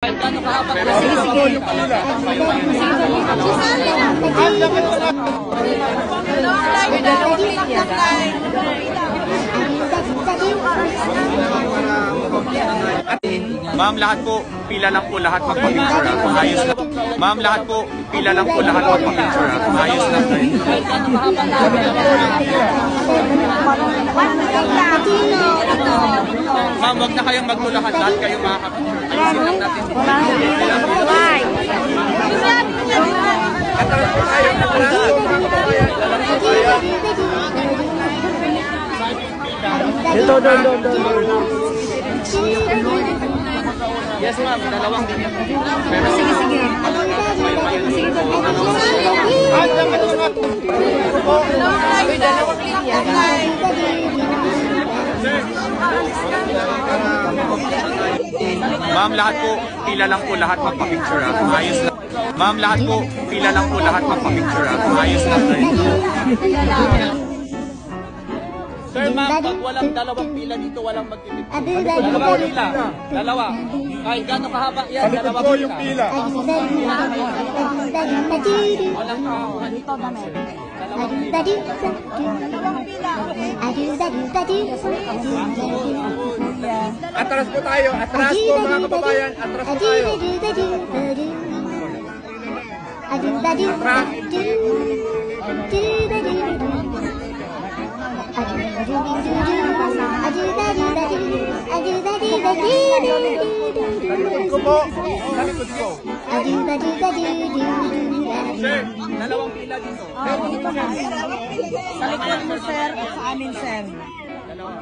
Sige, sige. Ma'am, lahat po, pila lang po lahat magpa-picture. Ayos na. Ma'am, lahat po, pila lang po lahat magpa-picture. Ayos na. Ma'am, wag na kayong magtulakan. Lahat kayong makaka-picture. Ayusin lang natin. Yes, ma'am. Dalawang ganyan. Sige, sige. Ma'am, lahat po, pila lang po lahat magpa-picture. Ayos na. Ma'am, lahat po, pila lang po lahat magpa-picture. Ayos na. Sir, ma'am, pag walang dalawang pila dito, walang magpipicture. Dalawang pila. Dalawa. Kahit gano'ng kahaba yan, dalawang pila. Yung pila. Walang kahaba dito, damit. Atras po tayo. Atras po mga kababayan. Atras po tayo. Sir, dalawang pila dito. Sa likod mo, sir. Sa amin, sir. Dalawa.